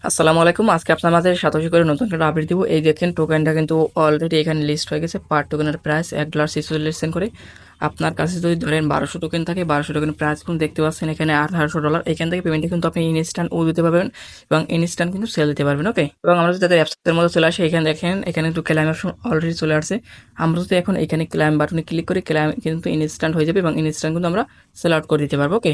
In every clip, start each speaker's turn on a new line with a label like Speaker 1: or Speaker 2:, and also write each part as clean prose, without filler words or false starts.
Speaker 1: আসসালামু আলাইকুম। আজকে আপনার মাঝে সাতোশি করে নতুন একটা আপডেট দিব। এই দেখেন টোকেনটা কিন্তু অলরেডি এখানে লিস্ট হয়ে গেছে। পার টোকেনের প্রাইস $1.46 করে। আপনার কাছে যদি ধরেন 1200 টোকেন থাকে, 1200 টোকেনের প্রাইস কিন্তু দেখতে পাচ্ছেন এখানে $1800। এখান থেকে পেমেন্টে কিন্তু আপনি ইনস্ট্যান্ট দিতে পারবেন এবং ইনস্ট্যান্ট কিন্তু সেল দিতে পারবেন। ওকে, এবং আমরা যদি তাদের অ্যাপসের মধ্যে চলে আসি, এখানে দেখেন এখানে কিন্তু ক্লাইম অপশন অলরেডি চলে আসছে। আমরা যদি এখন এখানে ক্লাইম বাটনে ক্লিক করি, ক্লাইম কিন্তু ইনস্ট্যান্ট হয়ে যাবে এবং ইনস্ট্যান্ট কিন্তু আমরা সেল আউট করে দিতে পারবো। ওকে,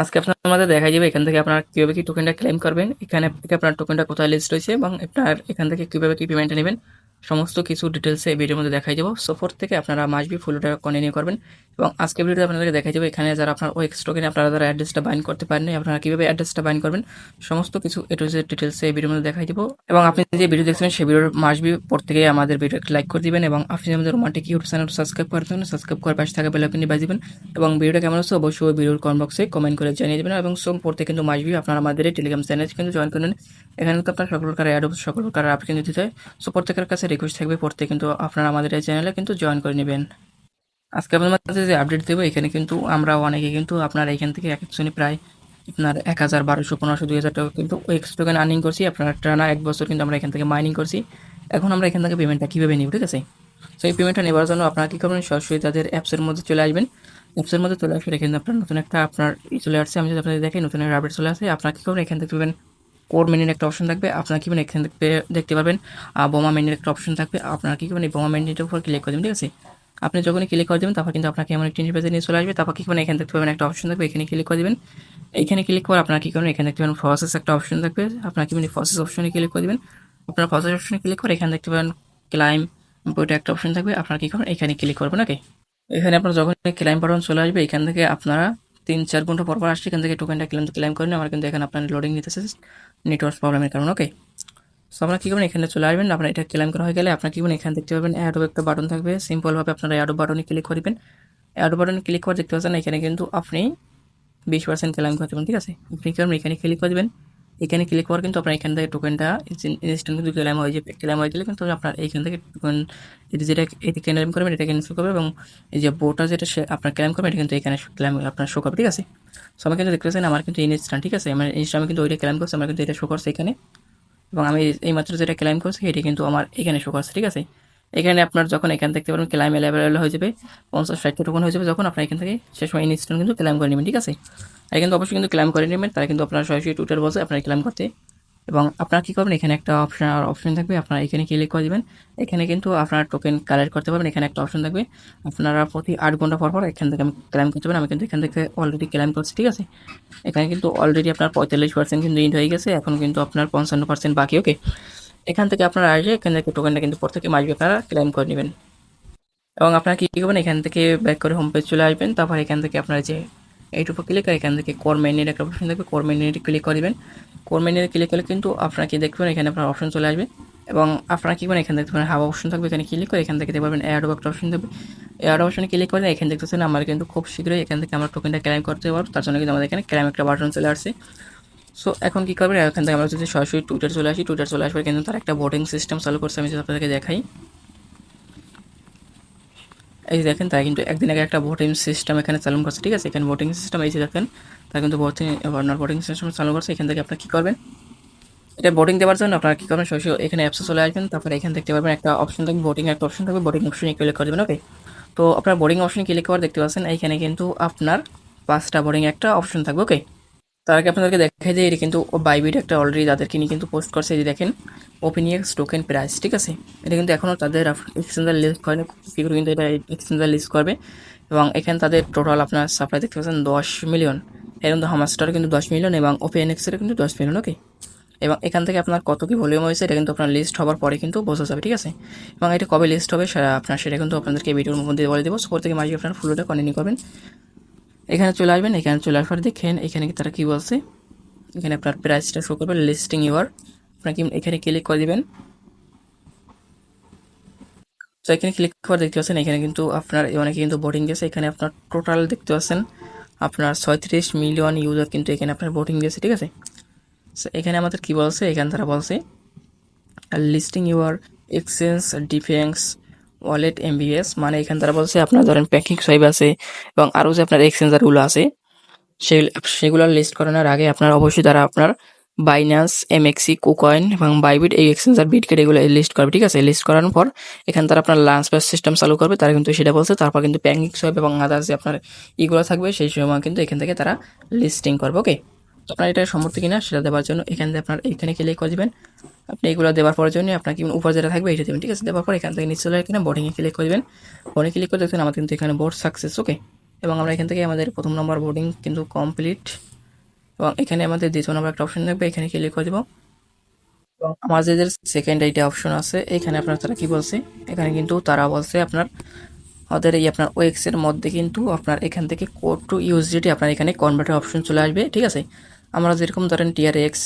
Speaker 1: আজকে আপনার আমাদের দেখা যাবে এখান থেকে আপনার কিভাবে কি টোকেনটা ক্লেম করবেন, এখানে থেকে আপনার টোকেনটা কোথায় লিস্ট হয়েছে এবং আপনার এখান থেকে কিভাবে কি পেমেন্টটা নেবেন, সমস্ত কিছু ডিটেলসে এই ভিডিওর মধ্যে দেখাই যাবো। সো ফোর থেকে আপনারা মাসবি ফুলটা কন্টিনিউ করবেন এবং আজকে ভিডিওতে আপনাদেরকে দেখাই যাবে এখানে যারা আপনার ওয়েক্স টোকেনে আপনারা যারা অ্যাড্রেসটা বাইন্ড করতে পারেন, আপনারা কিভাবে অ্যাড্রেসটা বাইন্ড করবেন, সমস্ত কিছু এ টু জেড ডিটেলসে এই ভিডিওর মধ্যে দেখাই যাবো। এবং আপনি যে ভিডিও দেখছেন সেই ভিডিওর মাসবি পর থেকে আমাদের ভিডিওকে লাইক করে দিবেন এবং আপনি আমাদের রোমান্টিক ইউটিউব চ্যানেল সাবস্ক্রাইব করে দেবেন, সাবস্ক্রাইব করার পাশে থাকা বেল আইকনটি বাজিয়ে দিবেন এবং ভিডিওটা কেমন হচ্ছে অবশ্যই ভিডিওর কমেন্ট বক্সে কমেন্ট করে জানিয়ে দেবেন। এবং সোম পড়তে কিন্তু মাসবি আপনারা আমাদের এই টেলিগ্রাম চ্যানেল কিন্তু জয়েন করেন। এখানে কিন্তু আপনার সকল প্রকার অ্যাড সকল প্রকার আপনি কিন্তু দিতে হয়। সো প্রত্যেকের কাছে রিকোয়েস্ট থাকবে পড়তে কিন্তু আপনারা আমাদের এই চ্যানেলে কিন্তু জয়েন করে নেবেন। আজকে আপনার মাঝে যে আপডেট দেবো, এখানে কিন্তু আমরা অনেকে কিন্তু আপনার এখান থেকে এক একজনই প্রায় আপনার 1000, 1200, 1500, 2000 টাকা কিন্তু ওয়েক্স টোকেন আর্নিং করছি। আপনার টানা 1 বছর কিন্তু আমরা এখান থেকে মাইনিং করছি। এখন আমরা এখান থেকে পেমেন্টটা কীভাবে নিব, ঠিক আছে? সো এই পেমেন্টটা নেওয়ার জন্য আপনারা কী করবেন, সরাসরি তাদের অ্যাপসের মধ্যে চলে আসবেন। অ্যাপসের মধ্যে চলে আসলে এখানে আপনার নতুন একটা আপনার চলে আসছে। আমি যদি আপনাদের দেখি নতুন একটা আপডেট চলে আসে, আপনারা কী করবেন, এখান থেকে পাবেন কোর মেনুর একটা অপশন থাকবে। আপনারা কী করবেন, এখান থেকে দেখতে পারবেন বোমা মেনুর একটা অপশন থাকবে। আপনারা কী করবেন, এই বোমা মেনুটার উপর ক্লিক করে দেবেন, ঠিক আছে? আপনি যখনই ক্লিক করে দেবেন তারপর কিন্তু আপনাকে এমন একটি ইন্টারফেসে নিয়ে চলে আসবে। তারপর কী করবেন, এখান থেকে পাবেন একটা অপশন থাকবে, এখানে ক্লিক করে দেবেন। এইখানে ক্লিক করে আপনারা কী করবেন, এখানে দেখতে পাবেন প্রসেস একটা অপশন থাকবে। আপনারা কী করবেন, প্রসেস অপশনে ক্লিক করে দেবেন। আপনারা প্রসেস অপশনে ক্লিক করে এখানে দেখতে পাবেন ক্লাইম বইটা একটা অপশন থাকবে। আপনারা কী করবেন, এখানে ক্লিক করবেন। ওকে, এখানে আপনার যখন ক্লাইম বাটন চলে আসবে, এখান থেকে আপনারা 3-4 ঘন্টা পর পর আসছে এখান থেকে টোকেনটা ক্লাইম করেন। আমার কিন্তু এখানে আপনার লোডিং নিতেছে নেটওয়ার্ক প্রবলেমের কারণে। ওকে, সো আপনারা কী করবেন, এখানে চলে আসবেন। আপনার এটা ক্লেম করা হয়ে গেলে আপনার কী করবেন, এখানে দেখতে পাবেন অ্যাডো একটা বাটন থাকবে। সিম্পলভাবে আপনারা অ্যাডো বাটনে ক্লিক করবেন। অ্যাডো বাটনে ক্লিক করে দেখতে পাচ্ছেন এখানে কিন্তু আপনি 20% ক্লেম করতে পারেন, ঠিক আছে? আপনি কী করবেন, এখানে ক্লিক করে দেবেন। এখানে ক্লিক করার কিন্তু আপনার এখান থেকে টোকেনটা ইনস্ট্যান্ট কিন্তু ক্লেম হয়ে যাবে। ক্লেম হয়ে গেলে কিন্তু আপনার এইখান থেকে টোকেন যেটা এটি ক্লেম করবেন এটা ক্যান্সেল করবে এবং এই যে বোটা যেটা সে আপনার ক্লেম করবেন এটা কিন্তু এখানে ক্লেম আপনার শো করবে, ঠিক আছে? সো আমি কিন্তু দেখতে পাচ্ছেন আমার কিন্তু ইনস্ট্যান্ট, ঠিক আছে? আমার ইনস্ট্যান্ট আমি কিন্তু ওইটা ক্লেম করছি, আমার কিন্তু এটা শো করছে এখানে এবং আমি এইমাত্র যেটা ক্লেম করছি এটি কিন্তু আমার এখানে শো করছে, ঠিক আছে? এখানে আপনার যখন এখান দেখতে পারবেন ক্লাইম অ্যাভেলেবল হয়ে যাবে, 50-60 টোকন হয়ে যাবে, যখন আপনার এখান থেকে সে সময় ইনস্ট্যান্ট কিন্তু ক্লেম করে নেবেন, ঠিক আছে? আর কিন্তু অবশ্যই কিন্তু ক্লেম করে নেবেন, তারা কিন্তু আপনার সরাসরি টুইটার বসে আপনার ক্লেম করতে। এবং আপনারা কী করবেন, এখানে একটা অপশন থাকবে, আপনারা এখানে ক্লিক করে দেবেন। এখানে কিন্তু আপনারা টোকেন কালেক্ট করতে পারবেন। এখানে একটা অপশন থাকবে, আপনারা প্রতি 8 ঘন্টা পর পর এখান থেকে আমি ক্লেম করতে পারেন। আমি কিন্তু এখান থেকে অলরেডি ক্লেম করছি, ঠিক আছে? এখানে কিন্তু অলরেডি আপনার 45% কিন্তু ইন্ড হয়ে গেছে, এখন কিন্তু আপনার 55% বাকি। ওকে, এখান থেকে আপনারা আসে এখান থেকে টোকেনটা কিন্তু প্রত্যেকে মাসবে আপনারা ক্লেম করে নেবেন। এবং আপনারা কী করবেন, এখান থেকে ব্যাক করে হোম পেজ চলে আসবেন। তারপর এখান থেকে আপনারা যে এইটুকু ক্লিক করে এখান থেকে কোর মেনুর একটা অপশন থাকবে, কোর মেনুতে ক্লিক করবেন। কোর মেনুতে ক্লিক করলে কিন্তু আপনারা কি দেখবেন, এখানে আপনার অপশন চলে আসবে এবং আপনারা কী করেন, এখান থেকে হাব অপশন থাকবে, এখানে ক্লিক করে এখান থেকে দেখবেন অ্যাড একটা অপশন থাকবে। অ্যাড অপশনে ক্লিক করে এখানে দেখতেছেন আমার কিন্তু খুব শীঘ্রই এখান থেকে আমরা টোকেনটা ক্লেম করতে পারবো। তার জন্য কিন্তু আমাদের এখানে ক্লেম একটা বাটন চলে আসছে। সো এখন কী করবেন, এখান থেকে আমরা যদি সরাসরি টুইটার চলে আসি, টুইটার চলে আসবে কিন্তু তার একটা ভোটিং সিস্টেম চালু করছে। আমি যদি আপনাদেরকে দেখাই, এই যে দেখেন তাই কিন্তু একদিন আগে একটা ভোটিং সিস্টেম এখানে চালু করছে, ঠিক আছে? এখানে ভোটিং সিস্টেম এই যে দেখেন তারা কিন্তু ভোটিং সিস্টেম চালু করছে। এখান থেকে আপনারা কী করবেন, এটা ভোটিং দেওয়ার জন্য আপনারা কী করবেন, সরাসরি এখানে অ্যাপসে চলে আসবেন। তারপরে এখানে দেখতে পাবেন একটা অপশন থাকবে, ভোটিং একটা অপশন থাকবে, ভোটিং অপশনে ক্লিক করে দেবেন। ওকে, তো আপনার ভোটিং অপশনে ক্লিক করে দেখতে পাচ্ছেন এইখানে কিন্তু আপনার 5টা ভোটিং একটা অপশন থাকবে। ওকে, তার আগে আপনাদেরকে দেখাই যে এটা কিন্তু বাইবিট একটা অলরেডি তাদেরকে নিয়ে কিন্তু পোস্ট করছে। এই যে দেখেন ওপেনিএক্স টোকেন প্রাইস, ঠিক আছে? এটা কিন্তু এখনও তাদের এক্সচেঞ্জার লিস্ট করেনি, কী করে কিন্তু এটা এক্সচেঞ্জার লিস্ট করবে। এবং এখানে তাদের টোটাল আপনার সাপ্লাই দেখতে পাচ্ছেন 10 মিলিয়ন, এর কিন্তু হামাস্টারও কিন্তু 10 মিলিয়ন এবং ওপেনএক্সেরও কিন্তু 10 মিলিয়ন। ওকে, এবং এখান থেকে আপনার কত কি ভলিউম হয়েছে এটা কিন্তু আপনার লিস্ট হওয়ার পরে কিন্তু বোঝা যাবে, ঠিক আছে? এবং এটা কবে লিস্ট হবে আপনার সেটা কিন্তু আপনাদেরকে ভিডিওর মধ্যে বলে দেবো। স্কোর থেকে মাঝে আপনার ফুলটা কন্টিনিউ করবেন। এখানে চলে আসবেন, এখানে চলে আসার দেখেন এখানে তারা কী বলছে, এখানে আপনার প্রাইসটা শো করবে, লিস্টিং ইউর আপনার কি এখানে ক্লিক করে দিবেন। তো এখানে ক্লিক করে দেখতে পাচ্ছেন এখানে কিন্তু আপনার অনেকে কিন্তু ভোটিং গেছে। এখানে আপনার টোটাল দেখতে পাচ্ছেন আপনার 36 মিলিয়ন ইউজার কিন্তু এখানে আপনার ভোটিং গেছে, ঠিক আছে? এখানে আমাদের কি বলছে, এখানে তারা বলছে listing your exchange defence wallet MBS, মানে এখানে তারা বলছে আপনার ধরেন প্যাকিং সাইব আছে এবং আরও যে আপনার এক্সচেঞ্জারগুলো আছে সেগুলো লিস্ট করানোর আগে আপনার অবশ্যই তারা আপনার বাইন্যান্স, এমএক্সি, কুকয়েন এবং বাইবিট এই এক্সচেঞ্জার বিটগেট এগুলো লিস্ট করবে, ঠিক আছে? লিস্ট করানোর পর এখানে তারা আপনার লাঞ্চ পাস সিস্টেম চালু করবে, তারা কিন্তু সেটা বলছে। তারপর কিন্তু ব্যাংকিং সোয়াইপ এবং আদার্স যে আপনার ইগুলো থাকবে সেই সময় কিন্তু এখান থেকে তারা লিস্টিং করবে, ওকে? তো আপনার এটা সম্মতি কিনা সেটা দেওয়ার জন্য এখান থেকে আপনার এখানে ক্লিক করে দিবেন। আপনি এগুলো দেওয়ার পরের জন্য আপনার কি উপর যেটা থাকবে এটা দেবেন, ঠিক আছে? দেওয়ার পর এখান থেকে নিচে চলে এখানে বোর্ডিংয়ে ক্লিক করবেন। বোর্ডিং ক্লিক করে দেখবেন আমাদের কিন্তু এখানে বোর্ড সাকসেস, ওকে? এবং আমরা এখান থেকে আমাদের প্রথম নম্বর বোর্ডিং কিন্তু কমপ্লিট। এবং এখানে আমাদের দ্বিতীয় নম্বর একটা অপশন থাকবে, এখানে ক্লিক করে দেবো। এবং আমাদের যে সেকেন্ড এইটা অপশন আছে এখানে আপনার তারা কি বলছে, এখানে কিন্তু তারা বলছে আপনার ওদের এই আপনার ওয়েক্স এর মধ্যে কিন্তু আপনার এখান থেকে কোড টু ইউএসডিটি আপনার এখানে কনভার্টার অপশন চলে আসবে, ঠিক আছে? আমরা যেরকম ধরেন টিআরএক্স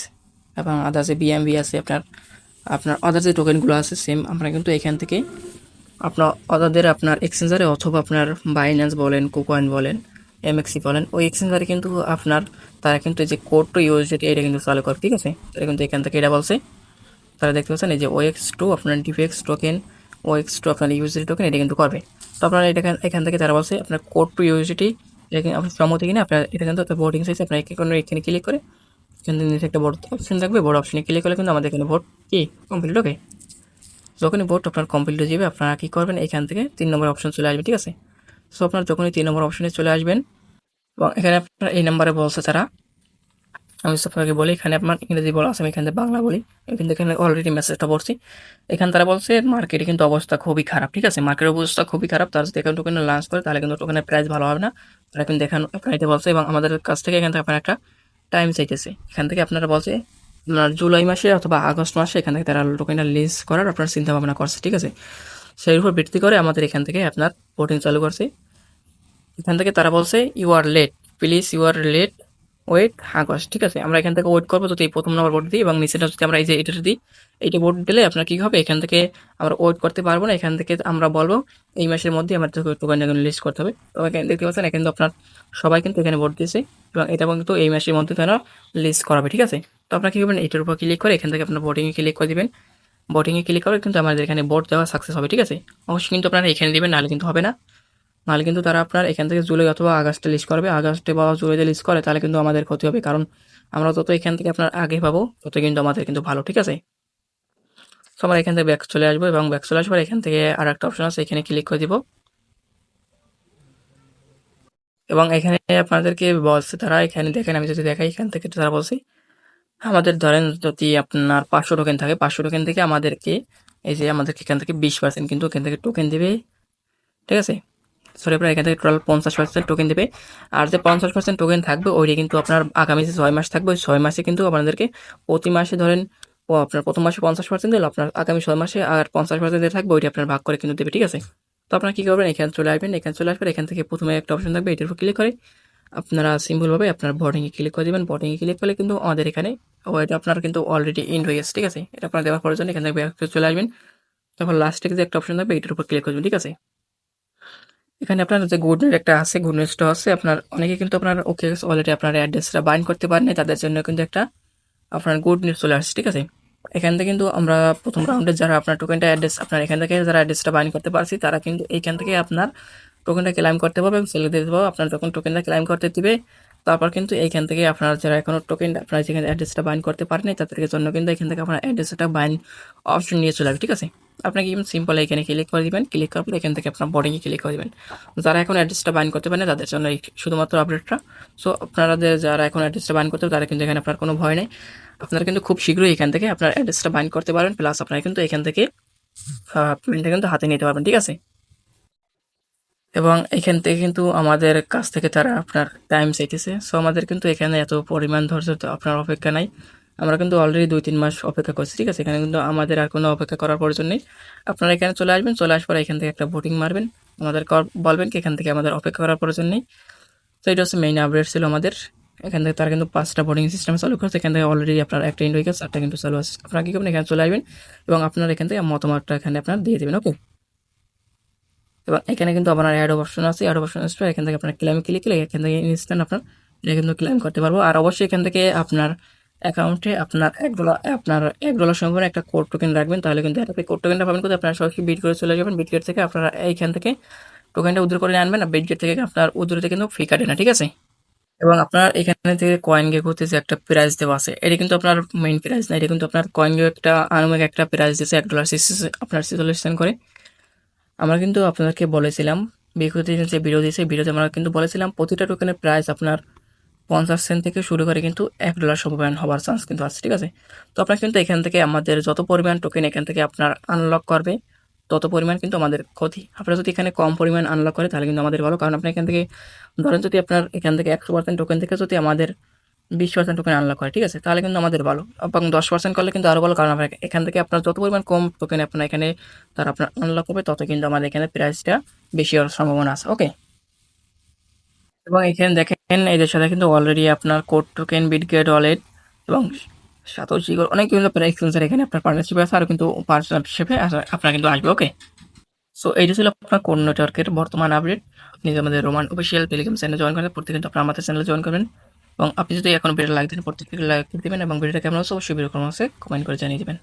Speaker 1: এবং আদার যে বিএমবি আছে আপনার আপনার আদার যে টোকেনগুলো আছে সেম আমরা কিন্তু এখান থেকে আপনার ওদের আপনার এক্সচেঞ্জারে অথবা আপনার বাইন্যান্স বলেন, কুকয়েন বলেন, এমএক্সি বলেন, ওই এক্সচেঞ্জারে কিন্তু আপনার তারা কিন্তু এই যে কোড টু ইউএসডিটি এটা কিন্তু চালু করে, ঠিক আছে? তারা কিন্তু এখান থেকে এটা বলছে। তারা দেখতে পাচ্ছেন এই যে OX2 আপনার ডিফেক্স টোকেন, OX2 আপনার ইউএসডি টোকেন এটা কিন্তু করবে। তো আপনারা এটা এখান থেকে তারা বলছে আপনার কোড টু ইউএসডি এটা কিন্তু আপনার সম্মতি কিনা আপনার এটা কিন্তু একটা ভোটিং সাইজ আপনার এখানে ক্লিক করে এখান থেকে নিচে একটা বড় অপশন থাকবে, বড় অপশনে ক্লিক করলে কিন্তু আমাদের এখানে ভোট কি কমপ্লিট, ওকে? যখনই ভোট আপনার কমপ্লিট হয়ে যাবে আপনারা কী করবেন, এখান থেকে 3 নম্বর অপশন চলে আসবে, ঠিক আছে? সো আপনার যখনই 3 নম্বর অপশনে চলে আসবেন এবং এখানে আপনার এই নাম্বারে বলছে তারা, আমি আপনাকে বলি এখানে আপনার ইংরেজি বলা আছে, আমি এখান থেকে বাংলা বলি। কিন্তু এখানে অলরেডি মেসেজটা পড়ছি। এখানে তারা বলছে মার্কেটে কিন্তু অবস্থা খুবই খারাপ, ঠিক আছে? মার্কেটের অবস্থা খুবই খারাপ। তারা যদি এখন টোকেন লঞ্চ করে তাহলে কিন্তু টোকেনের প্রাইস ভালো হবে না। তারা কিন্তু দেখানো আপনার এটা বলছে এবং আমাদের কাছ থেকে এখান থেকে আপনার একটা টাইম চাইতেছে। এখান থেকে আপনারা বলছে আপনার জুলাই মাসে অথবা আগস্ট মাসে এখান থেকে তারা টোকেনটা লিস্ট করার আপনার চিন্তা ভাবনা করছে, ঠিক আছে? সেই উপর ভিত্তি করে আমাদের এখান থেকে আপনার ভোটিং চালু করছে। এখান থেকে তারা বলছে you are late, please you are late, wait August, ঠিক আছে? আমরা এখান থেকে ওয়েট করবো যদি এই প্রথম নম্বর ভোট দিই এবং নিচেটা যদি আমরা এই যে এটা দিই, এইটা ভোট দিলে আপনার কী হবে, এখান থেকে আমরা ওয়েট করতে পারবো না। এখান থেকে আমরা বলবো এই মাসের মধ্যে আমাদের টোকেন লিস্ট করতে হবে। তো এখানে দেখতে পাচ্ছেন এখানে আপনার সবাই কিন্তু এখানে ভোট দিয়েছে এবং এটা কিন্তু এই মাসের মধ্যে তারা লিস্ট করাবে, ঠিক আছে? তো আপনারা কী করবেন, এটার উপর ক্লিক করে এখান থেকে আপনার ভোটিংয়ে ক্লিক করে দিবেন। ভোটিংয়ে ক্লিক করে কিন্তু আমাদের এখানে ভোট দেওয়া সাকসেস হবে, ঠিক আছে? অবশ্যই কিন্তু আপনারা এখানে দিবেন, নাহলে কিন্তু হবে না। নাহলে কিন্তু তারা আপনার এখান থেকে জুলাই অথবা আগস্টে লিস্ট করবে। আগস্টে বা জুলাইতে লিস্ট করে তাহলে কিন্তু আমাদের ক্ষতি হবে, কারণ আমরা যত এখান থেকে আপনার আগে পাবো তত কিন্তু আমাদের কিন্তু ভালো, ঠিক আছে? তো আমরা এখান থেকে ব্যাক চলে আসবো এবং ব্যাক চলে আসবার এখান থেকে আর একটা অপশন আছে, এখানে ক্লিক করে দিব। এবং এখানে আপনাদেরকে বলছে তারা, এখানে দেখেন আমি যদি দেখাই এখান থেকে তারা বলছে আমাদের ধরেন যদি আপনার 500 টোকেন থাকে, 500 টোকেন থেকে আমাদেরকে এই যে আমাদেরকে এখান থেকে 20% কিন্তু এখান থেকে টোকেন দেবে, ঠিক আছে? সরি আপনার এখান থেকে টোটাল 50% টোকেন দেবে। আর যে 50% টোকেন থাকবে ওইটা কিন্তু আপনার আগামী যে 6 মাস থাকবে ওই 6 মাসে কিন্তু আপনাদেরকে প্রতি মাসে ধরেন আপনার প্রথম মাসে 50% দিল, আপনার আগামী 6 মাসে আর 50% যে থাকবে ওইটা আপনার ভাগ করে কিন্তু দেবে, ঠিক আছে? তো আপনারা কী করবেন, এখানে চলে আসবেন। এখানে চলে আসবেন এখান থেকে প্রথমে একটা অপশন থাকবে, এটার উপর ক্লিক করে আপনারা সিম্পলভাবে আপনার বোর্ডিংয়ে ক্লিক করে দেবেন। বোর্ডিংয়ে ক্লিক করলে কিন্তু আমাদের এখানে এটা আপনার কিন্তু অলরেডি এন্ড হয়ে গেছে, ঠিক আছে? এটা আপনারা দেওয়ার পরের জন্য এখান থেকে চলে আসবেন। তারপর লাস্টে যে একটা অপশন থাকবে এটার উপর ক্লিক করবেন, ঠিক আছে? এখানে আপনার যে গুড নিউজ একটা আছে, গুড নিউজটা আছে আপনার অনেকে কিন্তু আপনার ওকে অলরেডি আপনার অ্যাড্রেসটা বাইন্ড করতে পারেন নাই, তাদের জন্য কিন্তু একটা আপনার গুড নিউজ চলে আসছে, ঠিক আছে? এখান থেকে কিন্তু আমরা প্রথম রাউন্ডে যারা আপনার টোকেনটা অ্যাড্রেস আপনার এখান থেকে যারা অ্যাড্রেসটা বাইন্ড করতে পারছি তারা কিন্তু এইখান থেকে আপনার টোকেনটা ক্লাইম করতে পারবে এবং সেলে দিতে পারবে। আপনার যখন টোকেনটা ক্লাইম করতে দিবে তারপর কিন্তু এইখান থেকে আপনার যারা এখনো টোকেন আপনার যেখানে অ্যাড্রেসটা বাইন্ড করতে পারেন নাই তাদের জন্য কিন্তু এখান থেকে আপনার অ্যাড্রেসটা বাইন্ড অপশন নিয়ে চলে আসবে, ঠিক আছে? আপনাকে ইভেন সিম্পল এখানে ক্লিক করে দিবেন। ক্লিক করার পর এখান থেকে আপনার বোর্ডিংয়ে ক্লিক করে দিবেন। যারা এখন অ্যাড্রেসটা বাইন্ড করতে পারেন না তাদের জন্য এই শুধুমাত্র আপডেটটা। সো আপনারা যারা এখন অ্যাড্রেসটা বাইন্ড করতে হবে তারা কিন্তু এখানে আপনার কোনো ভয় নেই। আপনারা কিন্তু খুব শীঘ্রই এখান থেকে আপনার অ্যাড্রেসটা বাইন্ড করতে পারবেন, প্লাস আপনারা কিন্তু এখান থেকে প্রিন্টটা কিন্তু হাতে নিতে পারবেন, ঠিক আছে? এবং এখান থেকে কিন্তু আমাদের কাছ থেকে তারা আপনার টাইম চাইতেছে। সো আমাদের কিন্তু এখানে এত পরিমাণ ধৈর্য তো আপনার অপেক্ষা নাই। আমরা কিন্তু অলরেডি 2-3 মাস অপেক্ষা করছি, ঠিক আছে? এখানে কিন্তু আমাদের আর কোনো অপেক্ষা করার প্রয়োজন নেই। আপনারা এখানে চলে আসবেন, চলে আসার পর এখান থেকে একটা ভোটিং মারবেন। আমাদের বলবেন কি এখান থেকে আমাদের অপেক্ষা করার প্রয়োজন নেই। তো এটা হচ্ছে মেইন আপডেট ছিল আমাদের। এখান থেকে তারা কিন্তু 5টা ভোটিং সিস্টেম চালু করেছে। এখান থেকে অলরেডি আপনার একটা এন্ড হয়ে গেছে, 4টা কিন্তু চালু আছে। আপনারা কি করবেন, এখানে চলে আসবেন এবং আপনার এখান থেকে মতামতটা এখানে আপনার দিয়ে দেবেন, ওকে? এবং এখানে কিন্তু আপনার অ্যাড অপশন আছে, অ্যাড অপশন আসবে এখান থেকে আপনার ক্লেম ক্লিক করলে এখান থেকে ইনস্ট্যান্ট আপনার এটা কিন্তু ক্লেম করতে পারবো। আর অবশ্যই এখান থেকে আপনার অ্যাকাউন্টে আপনার $1 সম্পূর্ণ একটা কোড টোকেন রাখবেন, তাহলে কিন্তু একটা কোড টোকেনটা পাবেন কোথায়, আপনারা সরাসরি বিটগেটে চলে যাবেন। বিটগেট থেকে আপনারা এইখান থেকে টোকেনটা উদ্ধার করে আনবেন, আর বিটগেট থেকে আপনার উদ্ধারিতে কিন্তু ফ্রি কাটে না, ঠিক আছে? এবং আপনার এখানে থেকে কয়েন গেক হতে যে একটা প্রাইস দেওয়া আছে, এটা কিন্তু আপনার মেইন প্রাইস না, এটা কিন্তু আপনার কয়েন গেক একটা আনুমানিক একটা প্রাইস দিয়েছে $1 আপনার 46 সেন্ট করে। আমরা কিন্তু আপনাদেরকে বলেছিলাম বিগত দিনে যে ভিডিও দিয়েছে, ভিডিওতে আমরা কিন্তু বলেছিলাম প্রতিটা টোকেনের প্রাইস আপনার 50 সেন্ট থেকে শুরু করে কিন্তু $1 সমপরিমাণ হওয়ার চান্স কিন্তু আছে, ঠিক আছে। তো আপনার কিন্তু এখান থেকে আমাদের যত পরিমাণ টোকেন এখান থেকে আপনার আনলক করবে তত পরিমাণ কিন্তু আমাদের ক্ষতি। আপনারা যদি এখানে কম পরিমাণ আনলক করে তাহলে কিন্তু আমাদের ভালো, কারণ আপনার এখান থেকে ধরেন যদি আপনার এখান থেকে 100% টোকেন থেকে যদি আমাদের 20% টোকেন আনলক করে, ঠিক আছে, তাহলে কিন্তু আমাদের ভালো, এবং 10% করলে কিন্তু আরও ভালো, কারণ আপনার এখান থেকে আপনার যত পরিমাণ কম টোকেন আপনার এখানে তার আপনার আনলক হবে তত কিন্তু আমাদের এখানে প্রাইসটা বেশি হওয়ার সম্ভাবনা আছে। ওকে, এবং এখানে দেখেন এদের সাথে কিন্তু অলরেডি আপনার কোড টোকেন, বিটগেট ওয়ালেট এবং সাতোশি অনেক কিন্তু আপনার এক্সচেঞ্জার এখানে আপনার পার্টনারশিপ আছে, আর কিন্তু পার্টনারশিপে আপনার কিন্তু আসবে। ওকে, সো এইটা ছিল আপনার কোড নেটওয়ার্কের বর্তমান আপডেট। আপনি যদি আমাদের রোমান অফিসিয়াল টেলিগ্রাম চ্যানেলে জয়েন করেন, প্রত্যেকে কিন্তু আপনার আমাদের চ্যানেলে জয়েন করবেন, এবং আপনি যদি এখন ভিডিও লাইক দেন প্রত্যেককে লাইক দেবেন, এবং ভিডিওটা কেমন হচ্ছে অবশ্যই ভিডিও কমেন্ট করে জানিয়ে দেবেন।